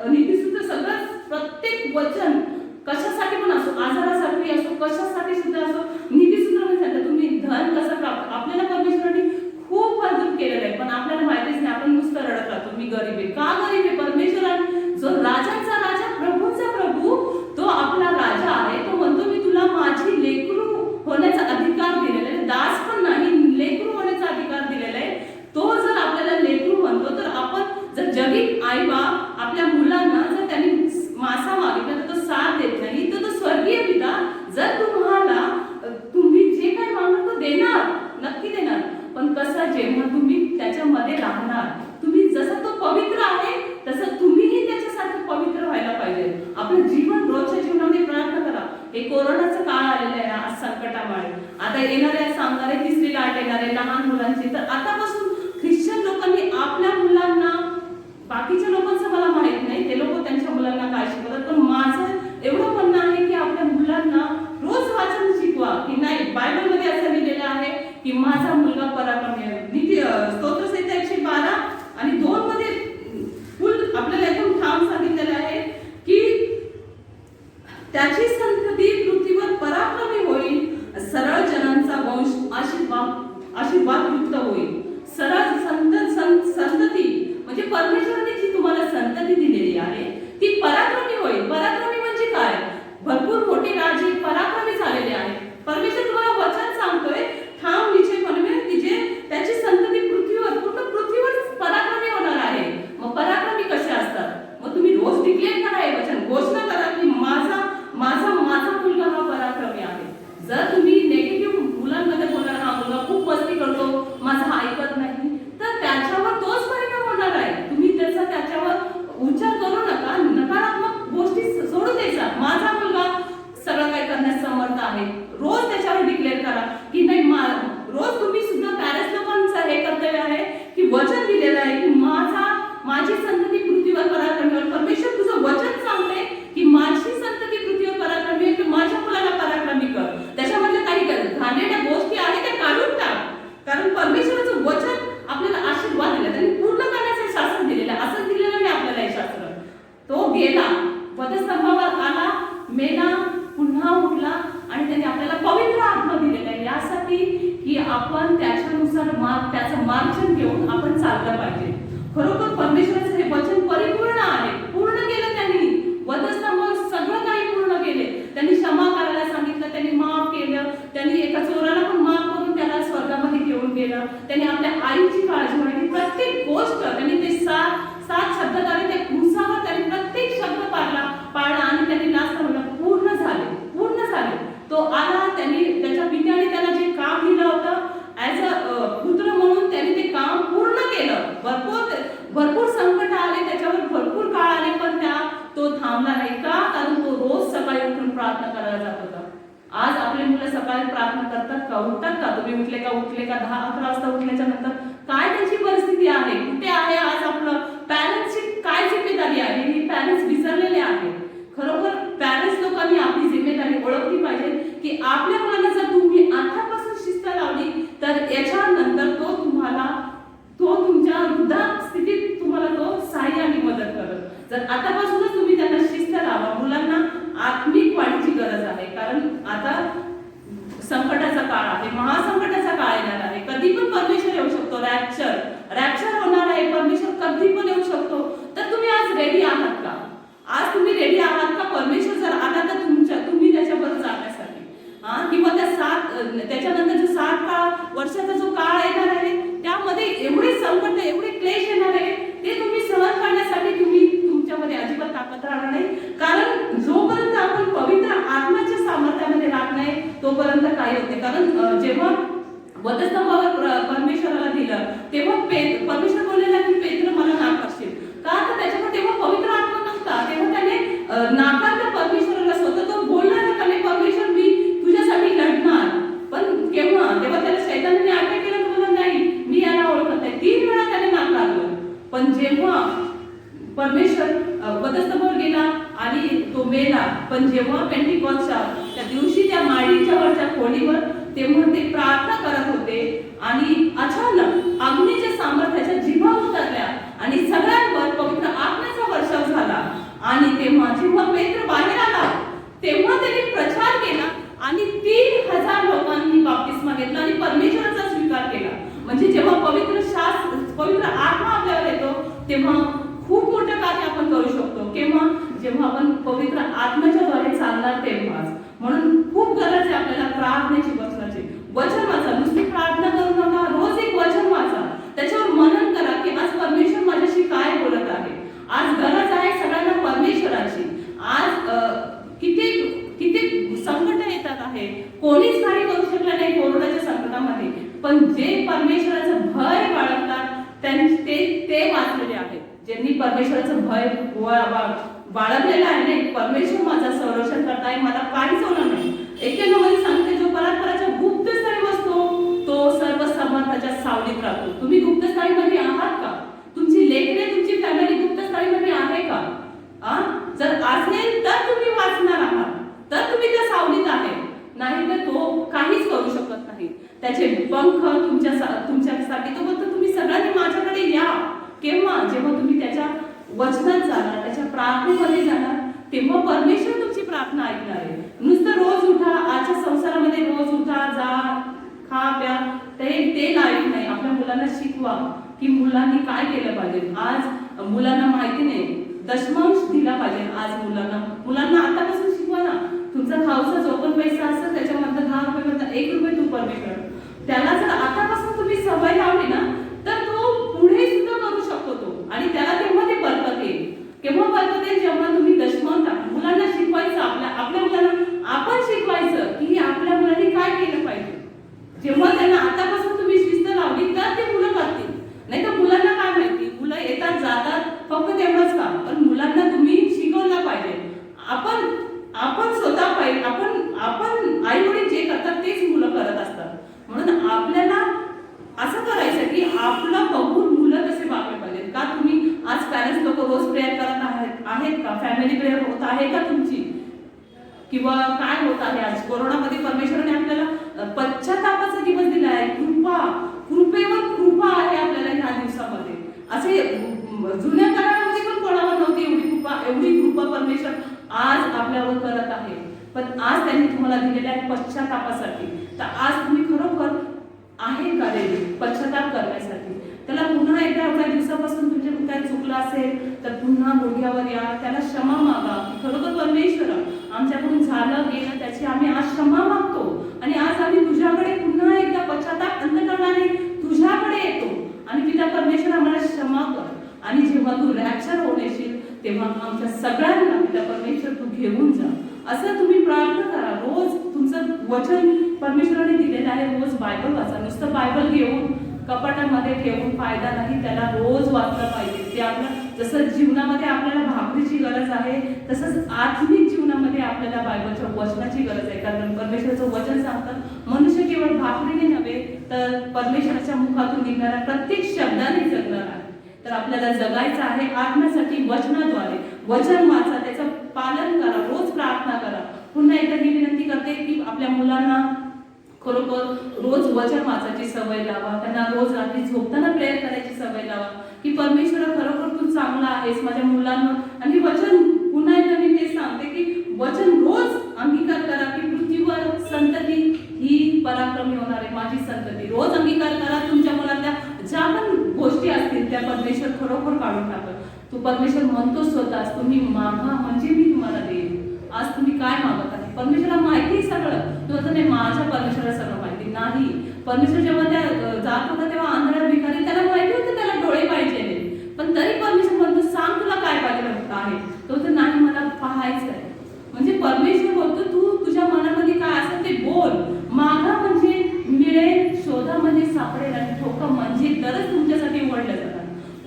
नीतिसूत्र सगळं प्रत्येक वचन कशासाठी पण असो, आजारासाठी असो, कशासाठी सुद्धा असो, नीतिसूत्र सांगतात. तुम्ही धन कसं प्राप्त, आपल्याला परमेश्वराने खूप मदत केलेलं आहे पण आपल्याला माहितीच नाही. आपण नुसतं रडत राहतो मी गरीब आहे. का गरीब आहे? परमेश्वराने जो राजांचा राजा प्रभूंचा प्रभू तो आपला राजा आहे. तो म्हणतो मी तुला माझी लेकरू होण्याचा अधिकार दिलेला आहे. दास पण नाही, लेकरू होण्याचा अधिकार दिलेला आहे. तो जर आपल्याला लेकरू म्हणतो तर आपण जर जगी आई बाप आपल्या मुलांना जर त्यांनी मासा मागितला तर तो साथ देत नाही, तर तो स्वर्गीय पिता जर तुम्हाला तुम्ही जे काय मागणार तो देणार, नक्की देणार. पण कसं? जेव्हा तुम्ही त्याच्यामध्ये राहणार, तुम्ही जसं तो पवित्र आहे तसं तुम्हीही त्याच्यासारखं पवित्र व्हायला पाहिजे. आपलं जीवन रोजच्या जीवनामध्ये प्रयत्न करा. हे कोरोनाचा काळ आलेला आहे आज संकटामुळे, आता येणारे सांगणारे तिसरी लाट येणारे लहान मुलांची, तर आतापासून ख्रिश्चन लोकांनी आपल्या मुलांना, बाकीच्या लोकांचं मला माहित नाही ते लोक त्यांच्या मुलांना काय शिकवतात, पण माझं एवढं म्हणणं आहे की आपल्या मुलांना रोज वाचन शिकवा. की नाही, बायबलमध्ये असं लिहिलेलं आहे की माझा मुलगा पराक्रमी आहे. स्तोत्रसंहिता 112 आणि 2 मध्ये फुल आपल्याला एकदम ठाम सांगितलेलं आहे की त्याची संतती पृथ्वीवर पराक्रमी होईल, सरळ जनांचा वंश आशीर्वाद युक्त होईल. सरळ संतती म्हणजे परमेश्वराने जी तुम्हाला संतती दिलेली आहे ती पराक्रमी होईल. पराक्रमी म्हणजे काय? भरपूर मोठे राजे पराक्रमी झालेले आहे. परमेश्वर तुम्हाला वचन सांगतोय ठाम निश्चयपणे की जे त्याची संतती पृथ्वीवर, पूर्ण पृथ्वीवर पराक्रमी होणार आहे. मग पराक्रमी कसे असतात? मग तुम्ही रोज डिक्लेअर करा, हे वचन घोषणा करा की माझा मुलगा हा पराक्रमी आहे. जर तुम्ही नेगेटिव्ह मुलांमध्ये बोलणार, हा मुलगा खूप मस्ती करतो, माझा ऐकत नाही, तर त्याच्यावर तोच परिणाम होणार आहे. तुम्ही त्याच्यावर उच्चार करू नका, नकारात्मक गोष्टी सोडून द्यायचा. माझा मुलगा सगळं काही करण्यास समर्थ आहे. रोज त्याच्यावर डिक्लेअर करा की नाही. रोज तुम्ही सुद्धा पॅरेंट्स लोकांचं हे कर्तव्य आहे की वचन दिलेलं आहे की माझी संतती पृथ्वीवर पराक्रमी होईल. परमेश्वर तुझं वचन सांगते की माझी संतती पृथ्वीवर पराक्रमी आहे, की माझ्या मुलाला पराक्रमी कर. त्याच्यामध्ये काही घाणेरड्या गोष्टी आहेत त्या काढून टाक, कारण परमेश्वराचं वचन आपल्याला आशीर्वाद दिला, त्यांनी पूर्ण करण्याचं शास्त्र दिलेलं आहे. असंच दिलेलं नाही आपल्याला हे शास्त्र. तो गेला, वधस्तंभावर आला, मेला, पुन्हा उठला आणि त्यांनी आपल्याला पवित्र आत्मा दिलेला आहे यासाठी की आपण त्याच्यानुसार त्याचं मार्गदर्शन घेऊन आपण चाललं पाहिजे. खरोखर परमेश्वराचं हे वचन परिपूर्ण आहे. पूर्ण केलं त्यांनी, वधस्तंभावर सगळं काही पूर्ण केले. त्यांनी क्षमा करायला सांगितलं, त्यांनी माफ केलं, त्यांनी एका चोराला पण माफ करून त्याला स्वर्गामध्ये घेऊन गेलं. त्यांनी आपल्या आईची काळजी घेतली. प्रत्येक गोष्ट त्यांनी ते सात शब्दाद्वारे त्या क्रूसावर त्यांनी प्रत्येक शब्द पाळला आणि त्यांनी लास्ट म्हणलं पूर्ण झाले. तो आला, त्यांनी त्याच्या पित्याने त्याला जे काम दिलं होतं ऍज अ पुत्र म्हणून त्यांनी ते काम पूर्ण केलं. भरपूर संकट आले, त्याच्यावर भरपूर काळ आले, पण तो थांबला नाही. का? कारण तो रोज सकाळी उठून प्रार्थना करायला जात होता. आज आपले मुलं सकाळी प्रार्थना करतात का? उठतात का? तुम्ही उठले का 10-11 वाजता उठल्याच्या नंतर काय त्यांची परिस्थिती आहे, कुठे आहे? आज आपलं पॅरेंट्सची काय जिम्मेदारी आहे ही पॅरेंट्स विसरलेले आहेत. खरोखर पॅरेंट्स लोकांनी आपली जिम्मेदारी ओळखली पाहिजे की आपल्या मुलांना जर तुम्ही आतापासून शिस्त लावली तर याच्यानंतर तो तुमच्या वृद्धा स्थितीत तुम्हाला तो सहाय्य आणि मदत करत. जर आतापासूनच तुम्ही त्यांना शिस्त लावा. मुलांना आत्मिक वाढीची गरज आहे, कारण आता संकटाचा काळ आहे, महासंकटाचा काळ येणार आहे. कधी पण परमेश्वर येऊ शकतो. रॅप्चर होणार आहे. परमेश्वर कधी पण येऊ शकतो. तर तुम्ही आज रेडी आहात का? आज तुम्ही रेडी आहात का? परमेश्वर जर आला तर तुम्ही त्याच्याबरोबर जाण्यासाठी किंवा त्याच्यानंतर जो 7 वर्षाचा जो काळ येणार आहे त्यामध्ये एवढे संकट, एवढे क्लेश येणार आहे, ते तुम्ही सहन करण्यासाठी तुमच्यामध्ये अजिबात ताकद राहणार नाही. कारण जोपर्यंत आपण पवित्र आत्म्याच्या सामर्थ्यामध्ये राहत नाही तोपर्यंत काही होते. कारण जेव्हा वधस्तंभावर परमेश्वराला दिलं तेव्हा परमेश्वर बोलले पण जेव्हा परमेश्वर वधस्तंभावर गेला आणि तो मेला, पण जेव्हा पेंटिकॉस्टच्या त्या दिवशी त्या माडीच्या वरच्या खोलीवर तेव्हा ते प्रार्थना करत होते आणि अचानक अग्नीच्या सामर्थ्याच्या जिभा उतरल्या आणि सगळ्यांवर पवित्र आत्म्याचा वर्षाव झाला. आणि तेव्हा जेव्हा पेत्र बाहेर आला तेव्हा त्यांनी प्रचार केला आणि 3000 लोकांनी बाप्तिस्मा घेतला आणि परमेश्वराचा स्वीकार केला. म्हणजे जेव्हा पवित्र आत्मा आपल्यावर येतो तेव्हा खूप मोठं कार्य आपण करू शकतो. केव्हा? जेव्हा आपण पवित्र आत्म्याच्या द्वारे चालणार तेव्हाच. म्हणून खूप गरज आहे आपल्याला प्रार्थनेची, वचनाची. वचन वाचा, नुसती प्रार्थना करू नका, रोज एक वचन वाचा, त्याच्यावर मनन करा की आज परमेश्वर माझ्याशी काय बोलत आहे. आज गरज आहे सगळ्यांना परमेश्वराची. आज किती संकट येतात आहे, कोणीच काही करू शकलं नाही कोरोनाच्या संकटामध्ये, पण जे परमेश्वराचं भय बाळगतात ते वाचलेले आहेत. ज्यांनी परमेश्वराचं भय बाळगलेलं आहे, नाही परमेश्वर माझं संरक्षण करताय, मला काहीच होणार नाही. 91 मध्ये सांगते, जो परात्पराच्या गुप्तस्थळी बसतो तो सर्व समर्थाच्या सावलीत राहतो. तुम्ही गुप्तस्थळीमध्ये आहात का? तुमची लेकरे, तुमची फॅमिली गुप्तस्थळीमध्ये आहे का? जर असेल तर तुम्ही वाचणार आहात, तर तुम्ही त्या सावलीत आहे. नाही तर तो काहीच करू शकत नाही. त्याचे पंख तुमच्यासाठी तो बोलतो, तुम्ही सगळ्यांनी माझ्याकडे या. केव्हा? जेव्हा तुम्ही त्याच्या वचनात जाणार, त्याच्या प्रार्थनेमध्ये जाणार, तेव्हा परमेश्वर तुमची प्रार्थना ऐकणार आहे. नुसतं रोज उठा, आजच्या संसारामध्ये रोज उठा, जा, खा, प्या, ते लाईफ नाही. आपल्या मुलांना शिकवा की मुलांनी काय केलं पाहिजे. आज मुलांना माहिती नाही, दशमांश दिला पाहिजे. आज मुलांना आतापासून शिकवा ना. तुमचा खाऊचा जो पण पैसा असेल त्याच्यामध्ये 10 रुपये मधला 1 रुपये तू परमेश्वर, त्याला जर आतापासून तुम्ही सवय लावली ना तर तो पुढे सुद्धा करू शकतो तो. आणि त्याला तेव्हा ते बरकत येईल. केव्हा बरकत येईल? जेव्हा तुम्ही दशमांश टाका. मुलांना शिकवायचं, आपल्या मुलांना आपण शिकवायचं की आपल्या मुलांनी काय केलं पाहिजे. जेव्हा त्यांना आतापासून तुम्ही शिस्त लावली तर ते मुलं करतील. नाही तर मुलांना काय माहिती, मुलं येतात जातात फक्त तेवढंच काम. पण मुलांना तुम्ही शिकवलं पाहिजे. आपण स्वतः पाहिजे, आपण आई वडील जे करतात तेच मुलं करत असतात. म्हणून आपल्याला असं करायचं की आपलं बघून मुलं कसे वागले पाहिजेत. का तुम्ही आज पॅरेंट्स लोक रोज प्रेयर करत आहेत का? फॅमिली प्रेयर होत आहे का तुमची? किंवा काय होत आहे? आज कोरोनामध्ये परमेश्वराने आपल्याला पश्चातापाचा दिवस दिला आहे. कृपेवर कृपा आहे आपल्याला ह्या दिवसामध्ये. असे जुन्या काळामध्ये पण कोणावर नव्हती एवढी कृपा परमेश्वर आज आपल्यावर करत आहे. पण आज त्यांनी तुम्हाला दिलेल्या आहे पश्चातापासाठी. तर आज तुम्ही खरोखर आहे का रेडी पश्चाताप करण्यासाठी? त्याला पुन्हा एकदा एवढ्या दिवसापासून तुमच्याकडून काय चुकलं असेल तर पुन्हा गुडघ्यावर या, त्याला क्षमा मागा. खरोखर परमेश्वर आमच्याकडून झालं गेलं त्याची आम्ही आज क्षमा मागतो आणि आज आम्ही तुझ्याकडे पुन्हा एकदा पश्चाताप अंतःकरणाने तुझ्याकडे येतो आणि पिता परमेश्वर आम्हाला क्षमा कर. आणि जेव्हा तू रॅप्चर होऊन येशील तेव्हा आमच्या सगळ्यांना पिता परमेश्वर तू घेऊन जा. असं तुम्ही प्रार्थना करा. रोज तुमचं वचन परमेश्वराने दिलेलं आहे. रोज बायबल वाचा. नुसतं बायबल घेऊन कपाटामध्ये ठेवून फायदा नाही, त्याला रोज वाचलं पाहिजे. ते आपलं जसं जीवनामध्ये आपल्याला भाकरीची गरज आहे तसंच आत्मिक जीवनामध्ये आपल्याला बायबलच्या वचनाची गरज आहे. कारण परमेश्वराचं वचन सांगतं मनुष्य केवळ भाकरीने नव्हे तर परमेश्वराच्या मुखातून निघणाऱ्या प्रत्येक शब्दाने जगणार आहे. तर आपल्याला जगायचं आहे आत्म्यासाठी वचनाद्वारे. वचन वाचा, त्याचं पालन करा, रोज प्रार्थना करा. पुन्हा एकदा ही विनंती करते की आपल्या मुलांना खरोखर रोज वचन वाचायची सवय लावा. त्यांना रोज रात्री झोपताना प्रेयर करायची सवय लावा की परमेश्वर खरोखर तू चांगला आहेस माझ्या मुलांना. आणि वचन पुन्हा एकदा मी ते सांगते की वचन रोज अंगीकार करा की पृथ्वीवर संतती ही पराक्रमी होणार आहे. माझी संतती रोज अंगीकार करा. तुमच्या मुलांच्या ज्या पण गोष्टी असतील त्या परमेश्वर खरोखर काढून टाकत. तू परमेश्वर म्हणतो स्वतःच तुम्ही मागा म्हणजे मी तुम्हाला देईन. आज तुम्ही काय मागत आहे? परमेश्वराला माहिती सगळं. तू असं नाही माझ्या परमेश्वराला सगळं माहिती नाही. परमेश्वर जेव्हा त्या जात होता तेव्हा आंधळा भिकारी त्याला माहिती होतं त्याला डोळे पाहिजे, पण तरी परमेश्वर म्हणतो सांग तुला काय पाहिजे आहे. तो तर नाही मला पाहायचं आहे. म्हणजे परमेश्वर बोलतो तू तुझ्या मनामध्ये काय असेल ते बोल. मागा म्हणजे मिळेल, शोधा म्हणजे सापडेल आणि ठोका म्हणजे तरच तुमच्यासाठी उघडलं जाणार.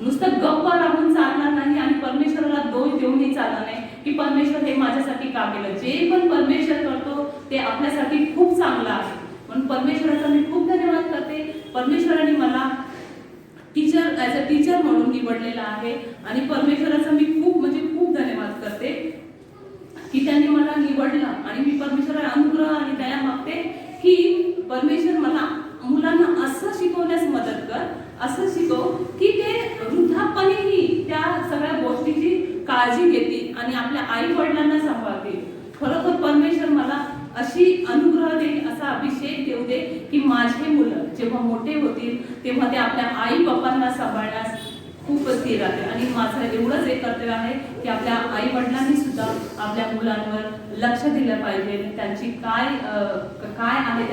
नुसतं गप्प राहून चालणार नाही आणि परमेश्वराला दोष देऊनही चालणार नाही की परमेश्वर हे माझ्यासाठी का केलं. जे पण परमेश्वर करतो ते आपल्यासाठी खूप चांगलं आहे. म्हणून परमेश्वराचा मी खूप धन्यवाद करते. परमेश्वराने मला टीचर ॲज अ टीचर म्हणून निवडलेला आहे. आणि परमेश्वराचा मी खूप म्हणजे खूप धन्यवाद करते की त्यांनी मला निवडलं. आणि मी परमेश्वराला अनुग्रह आणि दया मागते की परमेश्वर मला मुलांना असं शिकवण्यास मदत कर, असं शिकव की ते वृद्धापणीही त्या सगळ्या गोष्टीची काळजी घेतील आणि आपल्या आई वडिलांना सांभाळतील. खरोखर परमेश्वर मला अशी अनुग्रह देईल, असा अभिषेक देऊ दे की माझे मुलं जेव्हा मोठे होतील तेव्हा ते आपल्या आई बापांना सांभाळण्यास खूप स्थिर राहते. आणि माझं एवढंच एक कर्तव्य आहे की आपल्या आई वडिलांनी सुद्धा आपल्या मुलांवर लक्ष दिलं पाहिजे. त्यांची काय आहे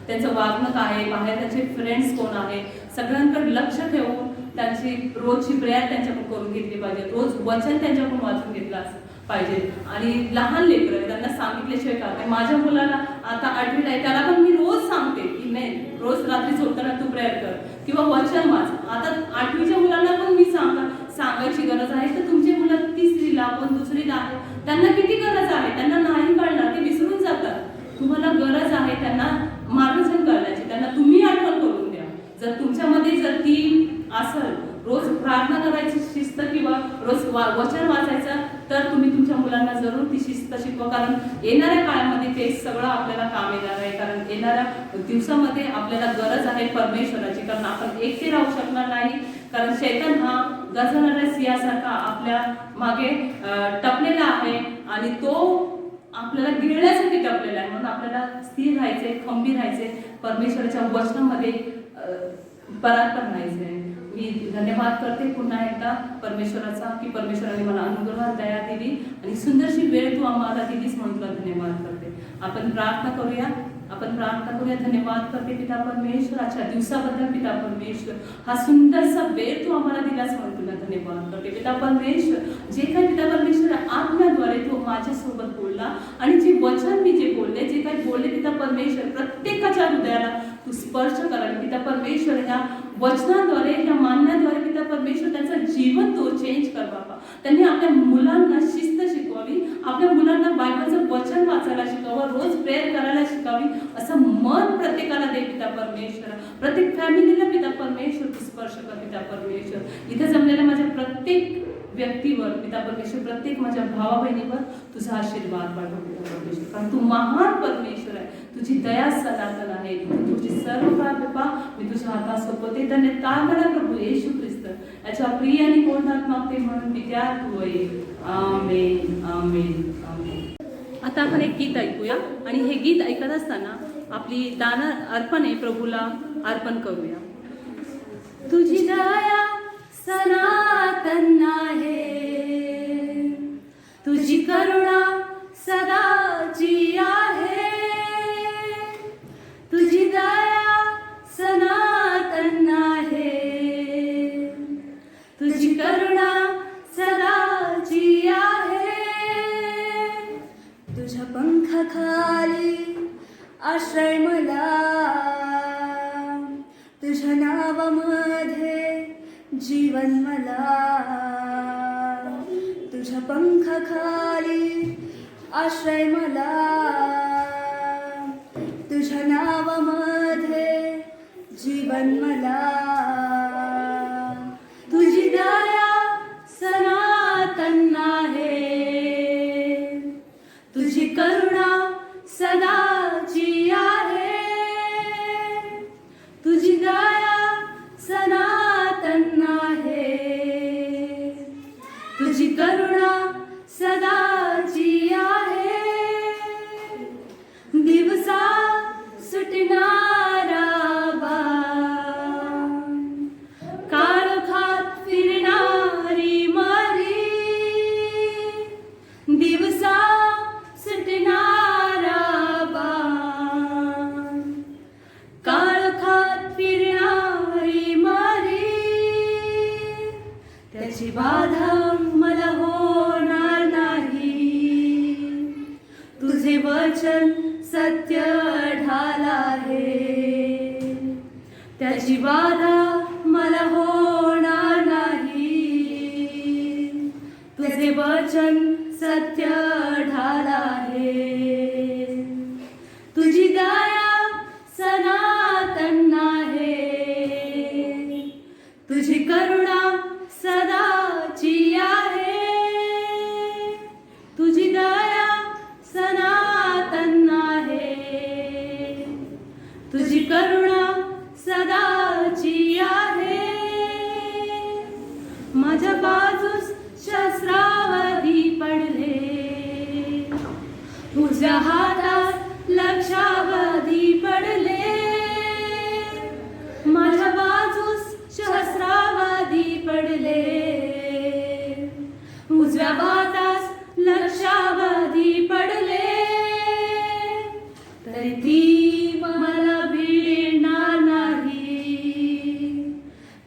त्यांचं वागणं काय आहे, बाहेर त्यांचे फ्रेंड्स कोण आहे, सगळ्यांकडे लक्ष ठेवून त्यांची रोजची प्रेयर त्यांच्याकडून करून घेतली पाहिजे. रोज वचन त्यांच्याकडून वाचून घेतलं पाहिजे. आणि लहान लेकरं त्यांना सांगितल्याशिवाय काय. माझ्या मुलाला आता 8वीला आहे, त्याला पण मी रोज सांगते की नाही, रोज रात्री झोपताना तू प्रेयर कर किंवा वचन वाच. आता 8वीच्या मुलांना पण मी सांगायची गरज आहे. तर तुमचे मुलं 3रीला पण 2रीला आहे, त्यांना किती गरज आहे, त्यांना नाही कळणार, ते विसरून जातात. तुम्हाला गरज आहे त्यांना मार्गदर्शन करण्याची, त्यांना तुम्ही आठवण करून द्या. जर तुमच्यामध्ये जर ती असेल, रोज प्रार्थना करायची शिस्त किंवा रोज वचन वाचायचं, तर तुम्ही तुमच्या मुलांना जरूर ती शिस्त शिकवा. कारण येणाऱ्या काळामध्ये ते सगळं आपल्याला काम येणार आहे. कारण येणाऱ्या दिवसामध्ये आपल्याला गरज आहे परमेश्वराची. कारण आपण एकटे राहू शकणार नाही. कारण शैतान हा गरजणाऱ्या सिंहासारखा आपल्या मागे टपलेला आहे आणि तो आपल्याला गिळण्यासाठी टपलेला आहे. म्हणून आपल्याला स्थिर राहायचे, खंबीर राहायचे, परमेश्वराच्या वचनामध्ये पराक्रम राहायचे. मी धन्यवाद करते पुन्हा एकदा परमेश्वराचा की परमेश्वराने मला अनुग्रह दया दिली आणि सुंदरशी वेळ तू आम्हाला दिलीस म्हणून तुला धन्यवाद करते. आपण प्रार्थना करूया. धन्यवाद करते पिता परमेश्वराच्या दिवसाबद्दल. पिता परमेश्वर, हा सुंदरसा वेळ तू आम्हाला दिलास म्हणून तुला धन्यवाद करते. पिता परमेश्वर, जे काही पिता परमेश्वर आत्म्याद्वारे तू माझ्यासोबत बोलला आणि जे वचन मी जे काही बोलले पिता परमेश्वर, प्रत्येकाच्या हृदयाला तू स्पर्श करा. पिता परमेश्वर, ह्या वचनाद्वारे, ह्या मानण्याद्वारे पिता परमेश्वर त्यांचं जीवन तो चेंज कर बाबा. त्यांनी आपल्या मुलांना शिस्त शिकवावी, आपल्या मुलांना बायबलचं वचन वाचायला शिकावं, रोज प्रेयर करायला शिकावी, असं मन प्रत्येकाला दे पिता परमेश्वर. प्रत्येक फॅमिलीला पिता परमेश्वर तू स्पर्श कर पिता परमेश्वर. इथे जमलेल्या माझ्या प्रत्येक व्यक्तीवर पिता परमेश्वर, प्रत्येक माझ्या भावा बहिणीवर तुझा आशीर्वाद पाठव पिता परमेश्वर. कारण तू महान परमेश्वर आहे, तुझी दया सनातन आहे. तुझी सर्व बाबा मी तुझ्या हातात सोपवते. त्यांनी तागडा प्रभू येशू ख्रिस्त याच्या प्रिय आणि कोणात मागते म्हणून मी त्या तू आहे. आमेन आमेन आमेन. आता आपण एक गीत ऐकूया आणि हे गीत ऐकत असताना आपली दान अर्पणे प्रभूला अर्पण करूया. तुझी दया सनातन आहे, तुझी करुणा सदाची आहे. तुझी दया सनातन आहे, तुझी करुणा सदाची आहे. तुझ्या पंखाखाली आश्रय मला, तुझ्या नावामध्ये जीवन मला. तुझ्या पंखाखाली आश्रय मला, तुझ्या नावामध्ये जीवन मला. तुझी दया सनातन आहे, तुझी करुणा सदाची आहे. तुझी दया सनातन आहे, तुझी करुणा सदाची आहे. दिवसा सुटणारा बाण, काळोखात फिरणारी मरी. दिवसा सुटणारा बाण, काळोखात फिरणारी मरी. त्याची बाधा मला होणार नाही, तुझे वचन सत्य ढाल आहे. त्याची बाधा मला होणार नाही, तुझे वचन सत्य ढाल आहे. तुझी दया सनातन आहे, तुझी करुणा सदाची आहे, तुझी दया सनातन आहे, तुझी करुणा सदाची आहे. माझ्या बाजूस शस्त्रावधी पडले, तुझ्या हातात लक्षावधी पडले. माझ्या बाजूस सहस्रावधी पडले, उजव्या बाजूस लक्षावधी पडले. तरी ती मला भिडणार नाही,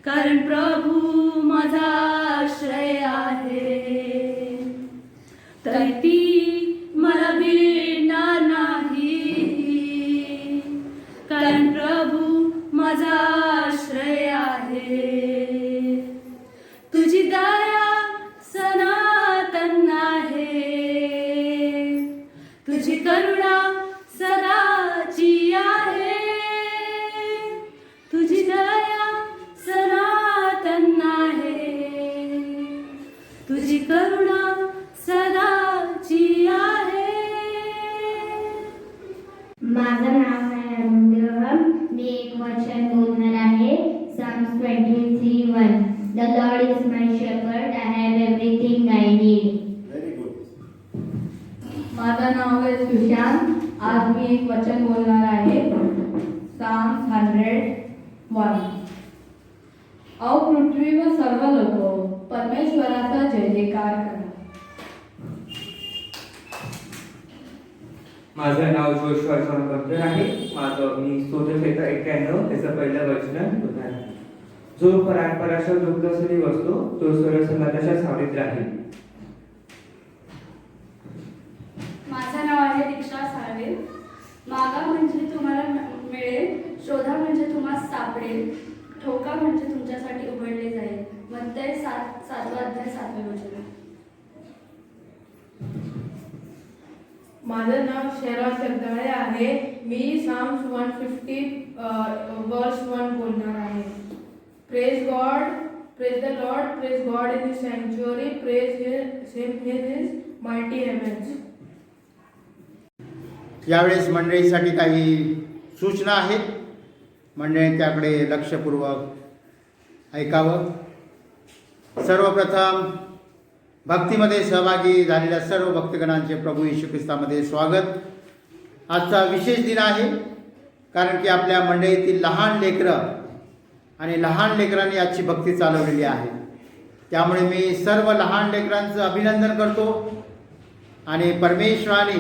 कारण प्रभू माझा आश्रय आहे. तरी ती मला भिडणार नाही, कारण प्रभू माझा आश्रय आहे. तुझी दया सनातन आहे, तुझी करुणा सदाची आहे, तुझी दया सनातन आहे, तुझी करुणा सदाची आहे. माझं नाव आहे अनुग्रह. मी एक वचन बोलणार आहे. Psalms 23:1. The Lord is my shepherd, I have everything I need. Very good. माझं नाव आहे सुशांत. आज मी एक वचन बोलणार आहे. Psalms 100:1. औ पृथ्वी व सर्व लोक परमेश्वराचा जय जयकार करा. माझं नाव जोशवा सोनबद्दर आहे. मी स्तोत्रक्षेत्र 91 त्याचं पहिलं वचन बोलणार आहे. जो पराशर दुग्धसरी वस्तू तो सूर्यसमाजाच्या सावलीत राहील. माझं नाव आहे दीक्षा साळवे. मागा म्हणजे तुम्हाला मिळेल, शोधा म्हणजे तुम्हाला सापडेल, ठोका म्हणजे तुमच्यासाठी उघडले जाईल. मत्तय 7वा अध्याय 7वे वचन. माझं नाव शेरा जगदाळे आहे. मी Psalms 150 verse 1 बोलणार आहे. Praise God, praise the Lord, praise God in His sanctuary, praise Him in His mighty heavens. यावेळेस मंडळीसाठी काही सूचना आहेत. मंडळी त्याकडे लक्षपूर्वक ऐकावं. सर्वप्रथम भक्तीमध्ये सहभागी झालेल्या सर्व भक्तगणांचे प्रभू येशू ख्रिस्तामध्ये स्वागत. आजचा विशेष दिन आहे, कारण की आपल्या मंडळीतील लहान लेकरं आणि लहान लेकरांनी आजची भक्ती चालवलेली आहे. त्यामुळे मी सर्व लहान लेकरांचं अभिनंदन करतो आणि परमेश्वराने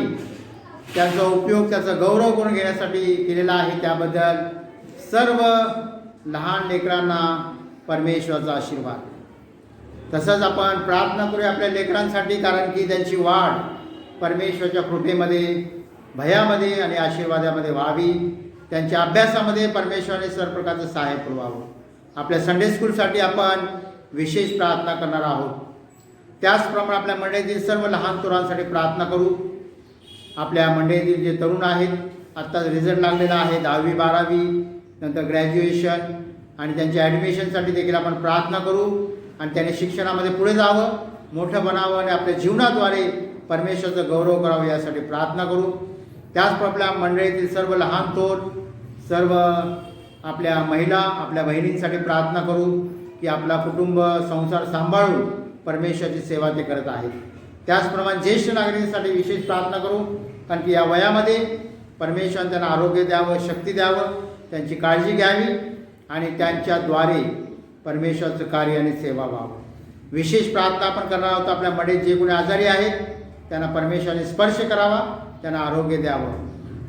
त्याचा उपयोग, त्याचा गौरव करून घेण्यासाठी केलेला आहे. त्याबद्दल सर्व लहान लेकरांना परमेश्वराचा आशीर्वाद. तसंच आपण प्रार्थना करूया आपल्या लेकरांसाठी, कारण की त्यांची वाढ परमेश्वराच्या कृपेमध्ये, भयामध्ये आणि आशीर्वादामध्ये व्हावी. त्यांच्या अभ्यासामध्ये परमेश्वराने सर्व प्रकारचं सहाय्य पुरवावं. आपल्या संडे स्कूलसाठी आपण विशेष प्रार्थना करणार आहोत. त्याचप्रमाणे आपल्या मंडळीतील सर्व लहान तरुणांसाठी प्रार्थना करू. आपल्या मंडळीतील जे तरुण आहेत, आत्ताच रिझल्ट लागलेला आहे 10वी 12वी नंतर ग्रॅज्युएशन, आणि त्यांच्या ॲडमिशनसाठी देखील आपण प्रार्थना करू. आणि त्याने शिक्षणामध्ये पुढे जावं, मोठं बनावं आणि आपल्या जीवनाद्वारे परमेश्वराचं गौरव करावं यासाठी प्रार्थना करू. त्याचप्रमाणे आपल्या मंडळीतील सर्व लहान थोर, सर्व आपल्या महिला, आपल्या बहिणींसाठी प्रार्थना करू की आपला कुटुंब संसार सांभाळून परमेश्वराची सेवा ते करत आहेत. त्याचप्रमाणे ज्येष्ठ नागरिकांसाठी विशेष प्रार्थना करू, कारण की या वयामध्ये परमेश्वराने त्यांना आरोग्य द्यावं, शक्ती द्यावं, त्यांची काळजी घ्यावी आणि त्यांच्याद्वारे परमेश्वराचं कार्य आणि सेवा व्हावं. विशेष प्रार्थना आपण करणार आहोत. आपल्या मंडळीत जे कोणी आजारी आहेत त्यांना परमेश्वराने स्पर्श करावा, त्यांना आरोग्य द्यावं.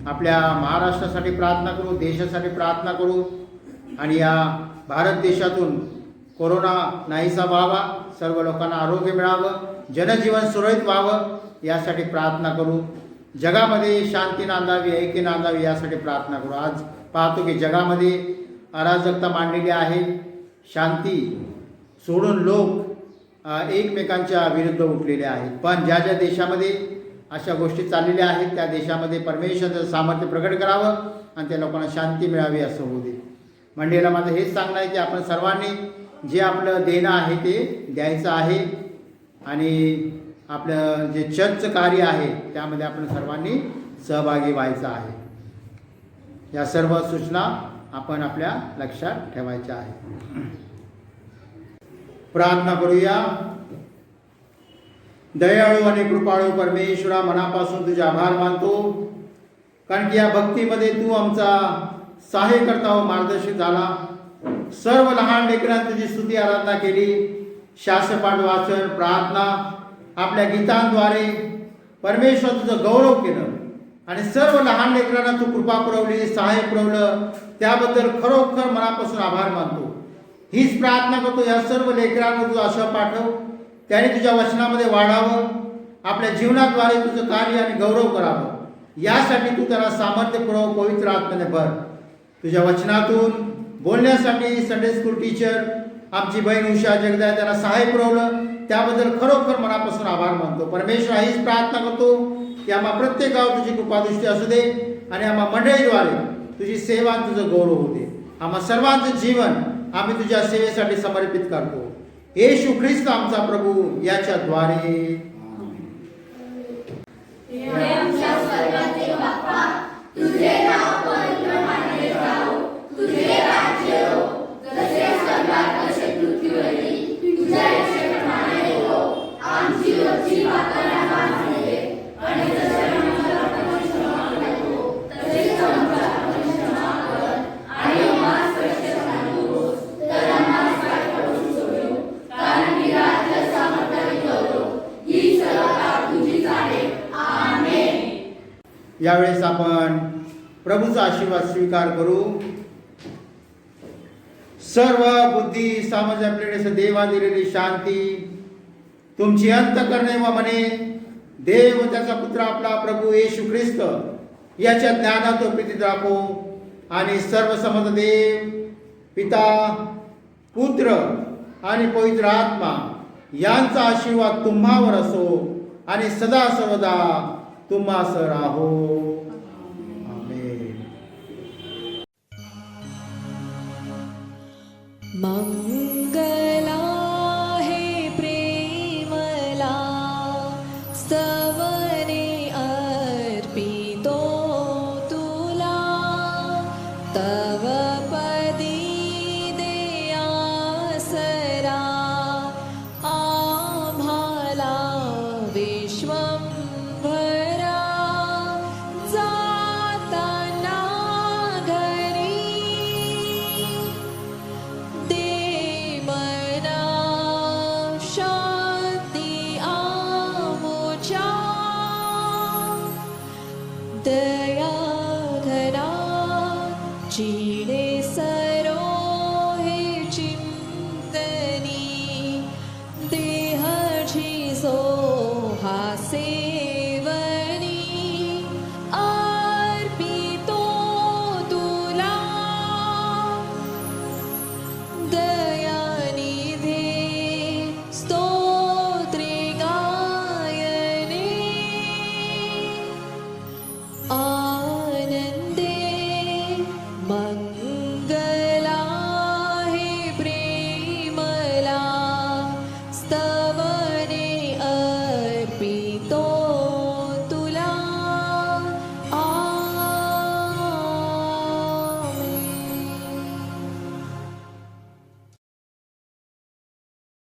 आपल्या महाराष्ट्रासाठी प्रार्थना करू, देशासाठी प्रार्थना करू आणि या भारत देशातून कोरोना नाहीसा व्हावा, सर्व लोकांना आरोग्य मिळावं, जनजीवन सुरळीत व्हावं यासाठी प्रार्थना करू. जगामध्ये शांती नांदावी, ऐक्य नांदावी यासाठी प्रार्थना करू. आज पाहतो की जगामध्ये अराजकता मांडलेली आहे. शांती सोडून लोक एकमेकांच्या विरुद्ध उठलेले आहेत. पण ज्या ज्या देशामध्ये अशा गोष्टी चाललेल्या आहेत त्या देशामध्ये परमेश्वराचं सामर्थ्य प्रकट करावं आणि त्या लोकांना शांती मिळावी असं होऊ दे. मंडळीला माझं हेच सांगणं आहे की आपण सर्वांनी जे आपलं देणं आहे ते द्यायचं आहे आणि आपलं जे चर्चचं कार्य आहे त्यामध्ये आपण सर्वांनी सहभागी व्हायचं आहे. या सर्व सूचना आपण आपल्या लक्षात ठेवायच्या आहे. प्रार्थना करूया. दयाळू आणि कृपाळू परमेश्वरा, मनापासून तुझे आभार मानतो, कारण की या भक्तीमध्ये तू आमचा सहाय्यकर्ता व मार्गदर्शक झाला. सर्व लहान लेकरांनी तुझी स्तुती आराधना केली. शास्त्रपाठ वाचन, प्रार्थना, आपल्या गीतांद्वारे परमेश्वर तुझं गौरव केलं आणि सर्व लहान लेकरांना तू कृपा पुरवली, सहाय्य पुरवलं. त्याबद्दल खरोखर मनापासून आभार मानतो. हीच प्रार्थना करतो, या सर्व लेकरांना तू आशा पाठव, त्याने तुझ्या वचनामध्ये वाढावं, आपल्या जीवनाद्वारे तुझं कार्य आणि गौरव करावं. यासाठी तू त्याला सामर्थ्य पुरव, पवित्र आत्म्याने भर. तुझ्या वचनातून बोलण्यासाठी संडे स्कूल टीचर आमची बहीण उषा जगदाय त्यांना सहाय्य पुरवलं. त्याबद्दल खरोखर मनापासून आभार मानतो. परमेश्वर, हीच प्रार्थना करतो की आम्हा प्रत्येकावर तुझी कृपादृष्टी असू दे आणि आम्हा मंडळीद्वारे तुझी सेवा आणि तुझं गौरव होऊ दे. आम्हा सर्वांचं जीवन आम्ही तुझ्या सेवेसाठी समर्पित करतो. येशू ख्रिस्त आमचा प्रभू याच्याद्वारे. हे आमच्या स्वर्गातील बाप्पा, तुझे नाव पवित्र मानले जाओ, तुझे राज्य येवो, जसे स्वर्गात तसे पृथ्वीवरही तुझ्या इच्छेप्रमाणे हो. आमची रोजची भाकर आम्हाला दे आणि जसे आम्हाला आपण क्षमा करतो तसेच आमच्या आपण क्षमा कर आणि आम्हाला स्पर्श नकोस तर आम्हाला पापापासून सोडव, कारण की राज्य, सामर्थ्य आणि गौरव ही सर्व तुझीच आहे. आमेन. यावेळेस आपण प्रभूचा आशीर्वाद स्वीकार करू. सर्व बुद्धी सामर्थ्य आपल्याकडे देवा दिलेली शांती तुमची अंतःकरणे व मने देव व त्याचा पुत्र आपला प्रभू येशू ख्रिस्त याच्या ज्ञानात व प्रीतीत राखो आणि सर्व समर्थ देव पिता, पुत्र आणि पवित्र आत्मा यांचा आशीर्वाद तुम्हावर असो आणि सदा सर्वदा तुम्हास राहो. आमेन. मंगला हे प्रेमला स्तवने अर्पितो तुला, तव पदी दे आसरा आम्हाला विश्वंभरा. जाताना घरी दे मना शांती आमुच्या, दया घरा चिडे सरो हे चिंतनी, देहाची सो हासे